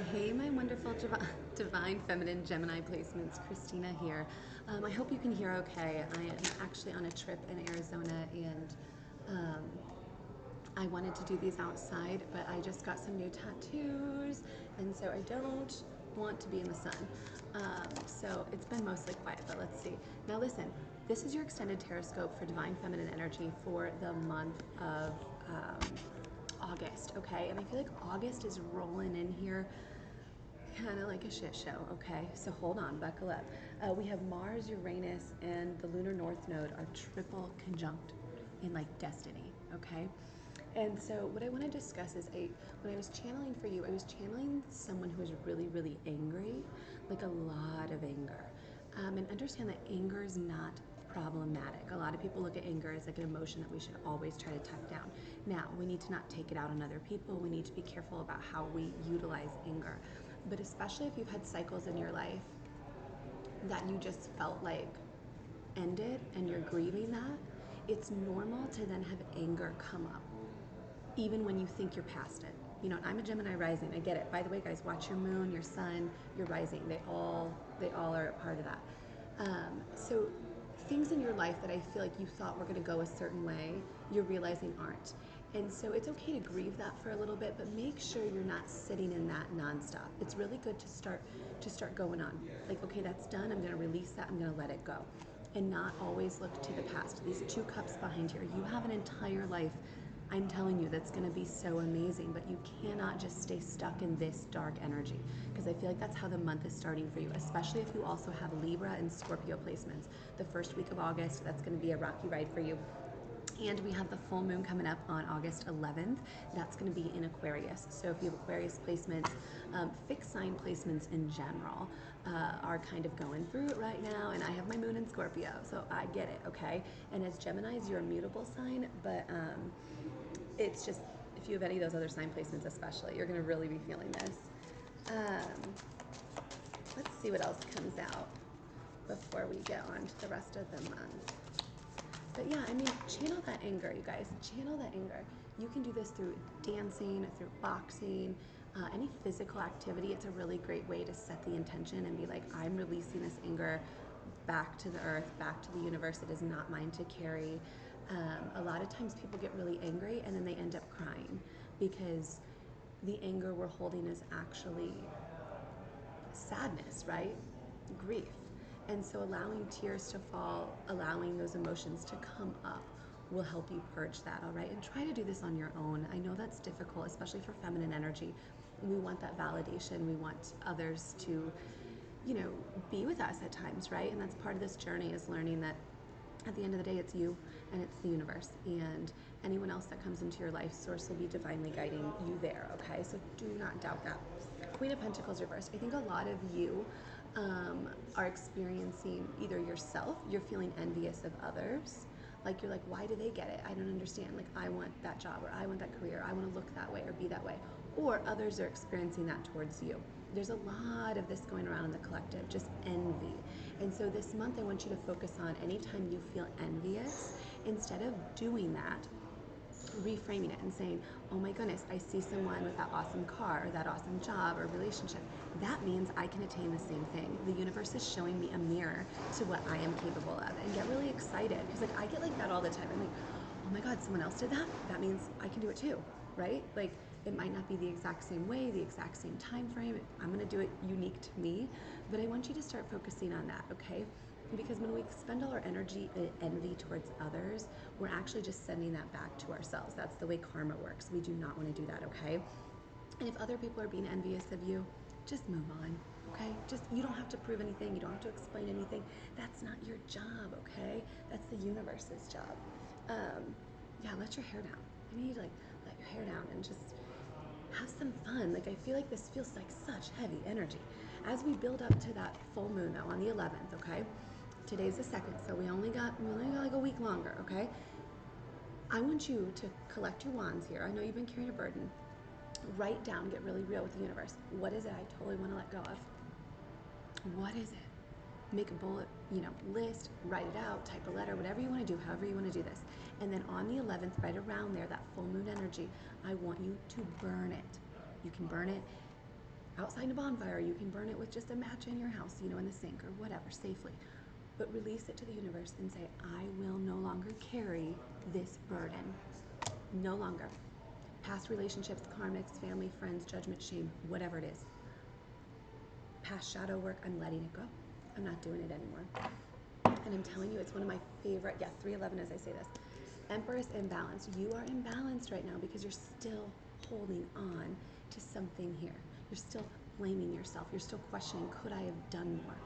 Hey, my wonderful divine feminine Gemini placements. Christina here. I hope you can hear okay. I am actually on a trip in Arizona and I wanted to do these outside, but I just got some new tattoos and so I don't want to be in the sun. So it's been mostly quiet, but let's see. Now listen, this is your extended Tarotscope for divine feminine energy for the month of August, okay? And I feel like August is rolling in here kind of like a shit show, okay? So hold on, buckle up. We have Mars, Uranus, and the lunar north node are triple conjunct in like destiny, okay? And so what I want to discuss is when I was channeling for you, I was channeling someone who was really, really angry, like a lot of anger. And understand that anger is not problematic. A lot of people look at anger as like an emotion that we should always try to tuck down. Now, we need to not take it out on other people. We need to be careful about how we utilize anger. But especially if you've had cycles in your life that you just felt like ended and you're grieving that, it's normal to then have anger come up, even when you think you're past it. You know, I'm a Gemini rising. I get it. By the way, guys, watch your moon, your sun, your rising. They all are a part of that. So things in your life that I feel like you thought were going to go a certain way, you're realizing aren't. And so it's okay to grieve that for a little bit, but make sure you're not sitting in that nonstop. It's really good to start going on. Like, okay, that's done. I'm going to release that. I'm going to let it go, and not always look to the past. These two cups behind here. You have an entire life. I'm telling you, that's going to be so amazing, but you cannot just stay stuck in this dark energy, because I feel like that's how the month is starting for you, especially if you also have Libra and Scorpio placements. The first week of August, that's going to be a rocky ride for you. And we have the full moon coming up on August 11th. That's going to be in Aquarius. So if you have Aquarius placements, fixed sign placements in general are kind of going through it right now. And I have my moon in Scorpio, so I get it, okay? And as Geminis, you're a mutable sign, but it's just, if you have any of those other sign placements especially, you're going to really be feeling this. Let's see what else comes out before we get on to the rest of the month. But yeah, I mean, channel that anger, you guys. Channel that anger. You can do this through dancing, through boxing, any physical activity. It's a really great way to set the intention and be like, I'm releasing this anger back to the earth, back to the universe. It is not mine to carry. A lot of times people get really angry and then they end up crying because the anger we're holding is actually sadness, right? Grief. And so allowing tears to fall, allowing those emotions to come up will help you purge that, all right? And try to do this on your own. I know that's difficult, especially for feminine energy. We want that validation. We want others to, be with us at times, right? And that's part of this journey, is learning that at the end of the day, it's you and it's the universe. And anyone else that comes into your life, Source will be divinely guiding you there, okay? So do not doubt that. Queen of Pentacles reversed. I think a lot of you are experiencing either yourself, you're feeling envious of others. Like, you're like, why do they get it? I don't understand. Like, I want that job, or I want that career, I want to look that way or be that way. Or others are experiencing that towards you. There's a lot of this going around in the collective, just envy. And so this month I want you to focus on, anytime you feel envious, instead of doing that, reframing it and saying, oh my goodness, I see someone with that awesome car or that awesome job or relationship. That means I can attain the same thing. The universe is showing me a mirror to what I am capable of, and get really excited, because like I get like that all the time. I'm like, oh my God, someone else did that? That means I can do it too, right? Like, it might not be the exact same way, the exact same time frame. I'm gonna do it unique to me, but I want you to start focusing on that, okay? Because when we spend all our energy and envy towards others, we're actually just sending that back to ourselves. That's the way karma works. We do not want to do that, okay? And if other people are being envious of you, just move on, okay? You don't have to prove anything. You don't have to explain anything. That's not your job, okay? That's the universe's job. Yeah, let your hair down. I need, like, let your hair down and just have some fun. Like, I feel like this feels like such heavy energy. As we build up to that full moon, though, on the 11th, okay? Today's the 2nd, so we only got like a week longer, okay? I want you to collect your wands here. I know you've been carrying a burden. Write down, get really real with the universe. What is it I totally want to let go of? What is it? Make a bullet, list, write it out, type a letter, whatever you want to do, however you want to do this. And then on the 11th, right around there, that full moon energy, I want you to burn it. You can burn it outside a bonfire. You can burn it with just a match in your house, in the sink or whatever, safely. But release it to the universe and say, I will no longer carry this burden. No longer. Past relationships, karmics, family, friends, judgment, shame, whatever it is. Past shadow work, I'm letting it go. I'm not doing it anymore. And I'm telling you, it's one of my favorite, 311 as I say this. Empress imbalance. You are imbalanced right now because you're still holding on to something here. You're still blaming yourself. You're still questioning, could I have done more?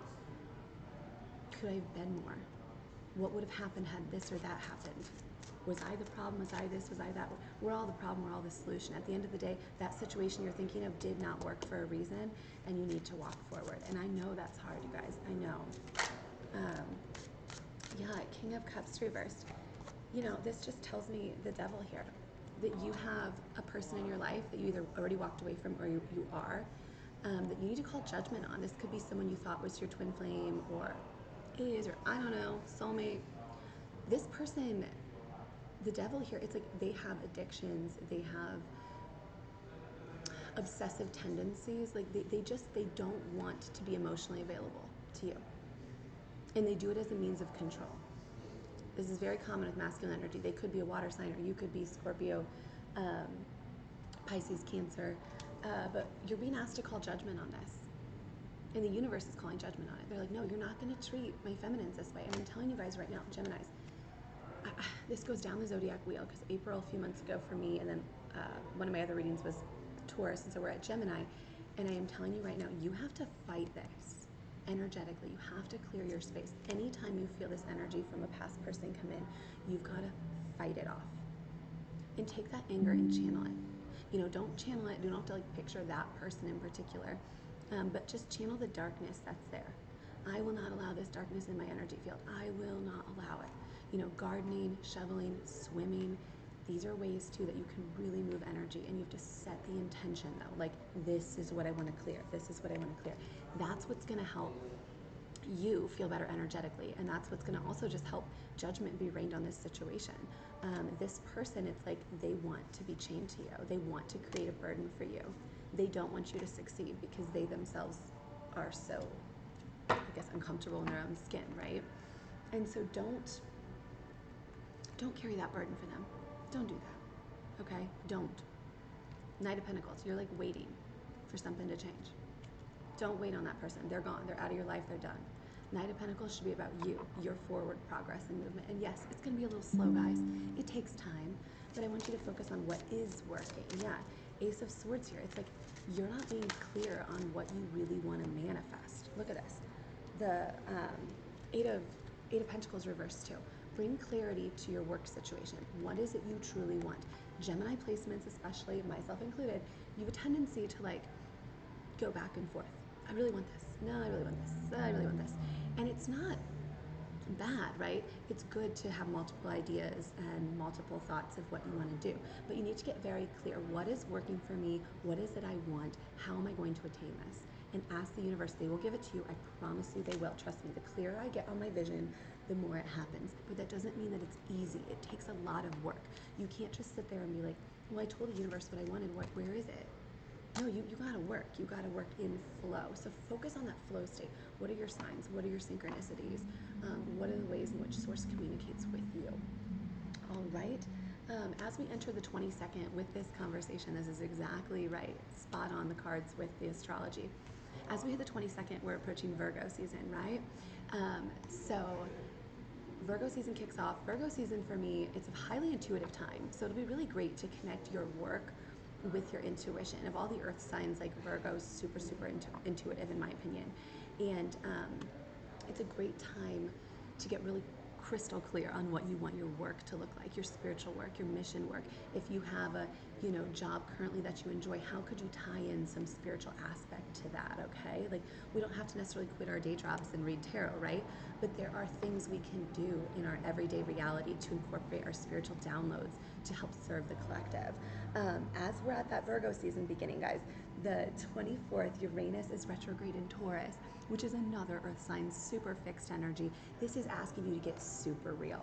Could I have been more? What would have happened had this or that happened? Was I the problem? Was I this? Was I that? We're all the problem. We're all the solution. At the end of the day, that situation you're thinking of did not work for a reason, and you need to walk forward. And I know that's hard, you guys. I know. King of Cups reversed. This just tells me the devil here, that you have a person in your life that you either already walked away from or you are, that you need to call judgment on. This could be someone you thought was your twin flame or is, or I don't know, soulmate. This person, the devil here, it's like they have addictions, they have obsessive tendencies, like they don't want to be emotionally available to you. And they do it as a means of control. This is very common with masculine energy. They could be a water sign, or you could be Scorpio, Pisces, Cancer, but you're being asked to call judgment on this. And the universe is calling judgment on it. They're like, no, you're not going to treat my feminines this way. And I'm telling you guys right now, Geminis, this goes down the zodiac wheel, because April a few months ago for me, and then one of my other readings was Taurus, and so we're at Gemini. And I am telling you right now, you have to fight this energetically. You have to clear your space. Anytime you feel this energy from a past person come in, you've got to fight it off. And take that anger and channel it. Don't channel it. You don't have to picture that person in particular. But just channel the darkness that's there. I will not allow this darkness in my energy field. I will not allow it. Gardening, shoveling, swimming, these are ways too that you can really move energy, and you have to set the intention though. This is what I want to clear. This is what I want to clear. That's what's going to help you feel better energetically, and that's what's going to also just help judgment be rained on this situation. This person, it's like they want to be chained to you. They want to create a burden for you. They don't want you to succeed because they themselves are so, uncomfortable in their own skin, right? And so don't carry that burden for them. Don't do that, okay? Don't. Knight of Pentacles, you're waiting for something to change. Don't wait on that person. They're gone. They're out of your life. They're done. Knight of Pentacles should be about you, your forward progress and movement. And yes, it's going to be a little slow, guys. It takes time, but I want you to focus on what is working. Yeah, Ace of Swords here. It's like you're not being clear on what you really want to manifest. Look at this. The Eight of Pentacles reversed too. Bring clarity to your work situation. What is it you truly want? Gemini placements, especially myself included, you have a tendency to go back and forth. I really want this. No, I really want this. I really want this. And it's not bad, right? It's good to have multiple ideas and multiple thoughts of what you want to do. But you need to get very clear. What is working for me? What is it I want? How am I going to attain this? And ask the universe. They will give it to you. I promise you they will. Trust me. The clearer I get on my vision, the more it happens. But that doesn't mean that it's easy. It takes a lot of work. You can't just sit there and be like, well, I told the universe what I wanted. Where is it? No, you gotta work. You gotta work in flow. So focus on that flow state. What are your signs? What are your synchronicities? What are the ways in which Source communicates with you? All right. As we enter the 22nd with this conversation, this is exactly right. Spot on the cards with the astrology. As we hit the 22nd, we're approaching Virgo season, right? So Virgo season kicks off. Virgo season for me, it's a highly intuitive time. So it'll be really great to connect your work with your intuition. Of all the earth signs, Virgo is super, super intuitive in my opinion. And it's a great time to get really crystal clear on what you want your work to look like, your spiritual work, your mission work. If you have a job currently that you enjoy, how could you tie in some spiritual aspect to that, okay? We don't have to necessarily quit our day jobs and read tarot, right? But there are things we can do in our everyday reality to incorporate our spiritual downloads to help serve the collective. As we're at that Virgo season beginning, guys, the 24th, Uranus is retrograde in Taurus, which is another earth sign, super fixed energy. This is asking you to get super real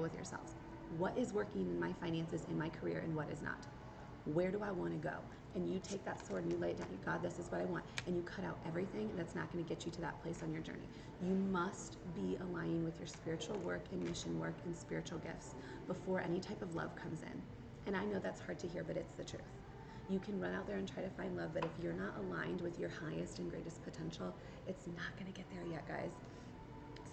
with yourselves. What is working in my finances, in my career, and what is not? Where do I want to go? And you take that sword and you lay it down. God, this is what I want. And you cut out everything that's not going to get you to that place on your journey. You must be aligning with your spiritual work and mission work and spiritual gifts before any type of love comes in. And I know that's hard to hear, but it's the truth. You can run out there and try to find love, but if you're not aligned with your highest and greatest potential, it's not going to get there yet, guys.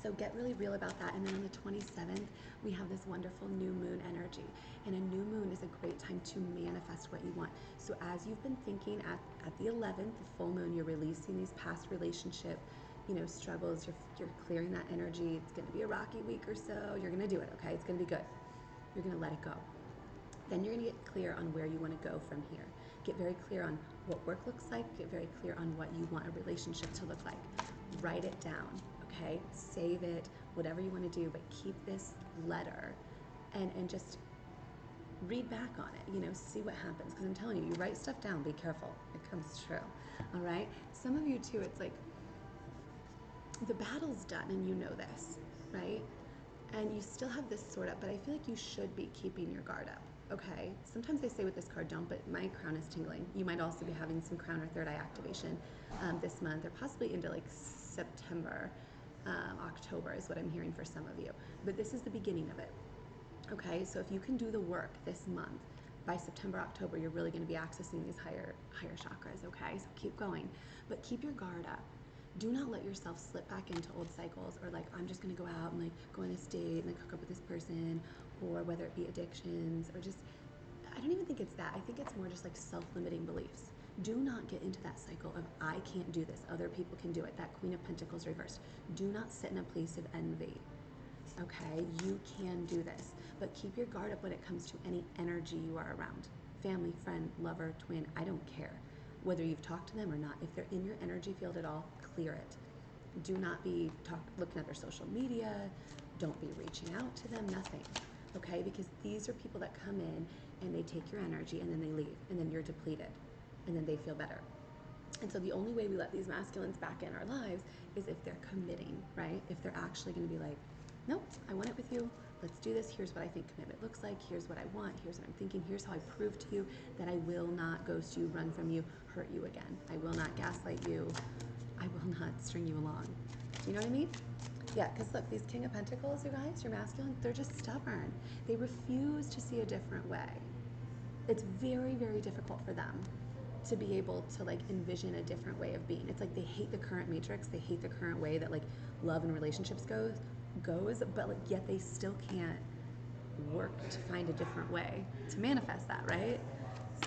So get really real about that. And then on the 27th, we have this wonderful new moon energy. And a new moon is a great time to manifest what you want. So as you've been thinking at the 11th, the full moon, you're releasing these past relationship, struggles. You're clearing that energy. It's going to be a rocky week or so. You're going to do it, okay? It's going to be good. You're going to let it go. Then you're going to get clear on where you want to go from here. Get very clear on what work looks like. Get very clear on what you want a relationship to look like. Write it down, okay? Save it, whatever you want to do, but keep this letter and just read back on it, see what happens. Because I'm telling you, you write stuff down, be careful. It comes true, all right? Some of you too, it's like the battle's done and you know this, right? And you still have this sword up, but I feel like you should be keeping your guard up. Okay, sometimes they say with this card don't, but my crown is tingling. You might also be having some crown or third eye activation this month, or possibly into like September, October is what I'm hearing for some of you. But this is the beginning of it. Okay, so if you can do the work this month, by September, October, you're really going to be accessing these higher chakras. Okay, so keep going, but keep your guard up. Do not let yourself slip back into old cycles, or like, I'm just going to go out and like go on this date and like hook up with this person, or whether it be addictions or just, I don't even think it's that. I think it's more just like self-limiting beliefs. Do not get into that cycle of I can't do this, other people can do it. That Queen of Pentacles reversed. Do not sit in a place of envy. Okay, you can do this, but keep your guard up when it comes to any energy you are around. Family, friend, lover, twin, I don't care. Whether you've talked to them or not, if they're in your energy field at all, clear it. Do not be looking at their social media. Don't be reaching out to them, nothing. Okay, because these are people that come in and they take your energy and then they leave, and then you're depleted, and then they feel better. And so the only way we let these masculines back in our lives is if they're committing, right? If they're actually going to be like, nope, I want it with you. Let's do this. Here's what I think commitment looks like. Here's what I want. Here's what I'm thinking. Here's how I prove to you that I will not ghost you, run from you, hurt you again. I will not gaslight you. I will not string you along. Do you know what I mean? Yeah, because look, these King of Pentacles, you guys, your masculine, they're just stubborn. They refuse to see a different way. It's very, very difficult for them to be able to like envision a different way of being. It's like they hate the current matrix. They hate the current way that like love and relationships goes, but like yet they still can't work to find a different way to manifest that, right?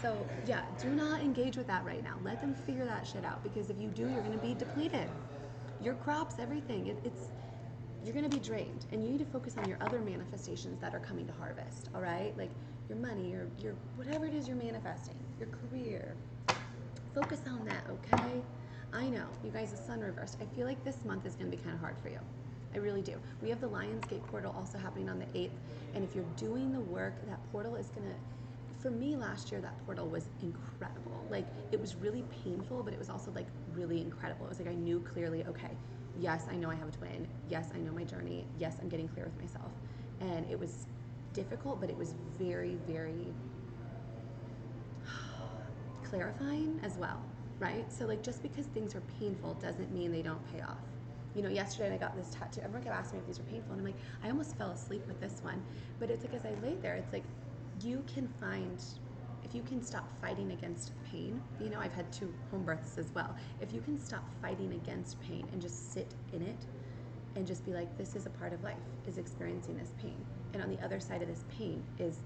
So yeah, do not engage with that right now. Let them figure that shit out, because if you do, you're going to be depleted. Your crops, everything, you're going to be drained, and you need to focus on your other manifestations that are coming to harvest, all right? Like your money, your whatever it is you're manifesting, your career. Focus on that, okay? I know, you guys, the sun reversed. I feel like this month is going to be kind of hard for you. I really do. We have the Lionsgate portal also happening on the 8th, and if you're doing the work, that portal is going to, for me last year, that portal was incredible. Like, it was really painful, but it was also like really incredible. It was like I knew clearly, okay, yes, I know I have a twin. Yes, I know my journey. Yes, I'm getting clear with myself. And it was difficult, but it was very, very clarifying as well, right? So like, just because things are painful doesn't mean they don't pay off. Yesterday I got this tattoo. Everyone kept asking me if these were painful, and I'm like, I almost fell asleep with this one. But it's like, as I lay there, it's like, you can find, if you can stop fighting against pain, I've had 2 home births as well. If you can stop fighting against pain and just sit in it and just be like, this is a part of life, is experiencing this pain. And on the other side of this pain is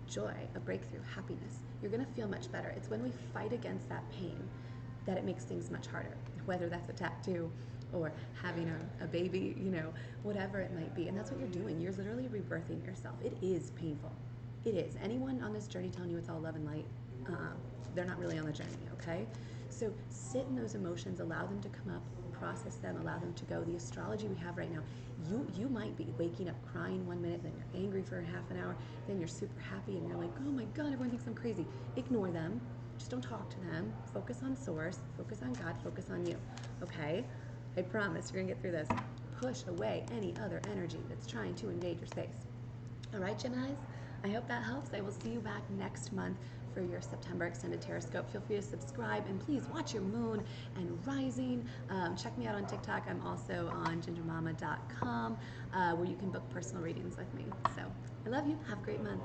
joy, a breakthrough, happiness. You're going to feel much better. It's when we fight against that pain that it makes things much harder, whether that's a tattoo or having a baby, whatever it might be. And that's what you're doing. You're literally rebirthing yourself. It is painful. It is. Anyone on this journey telling you it's all love and light, they're not really on the journey, okay? So sit in those emotions, allow them to come up, process them, allow them to go. The astrology we have right now, you might be waking up crying one minute, then you're angry for half an hour, then you're super happy and you're like, oh my God, everyone thinks I'm crazy. Ignore them. Just don't talk to them. Focus on source, focus on God, focus on you, okay? I promise you're gonna get through this. Push away any other energy that's trying to invade your space. All right, Geminis? I hope that helps. I will see you back next month for your September extended Tarotscope. Feel free to subscribe and please watch your moon and rising. Check me out on TikTok. I'm also on gingermama.com where you can book personal readings with me. So I love you. Have a great month.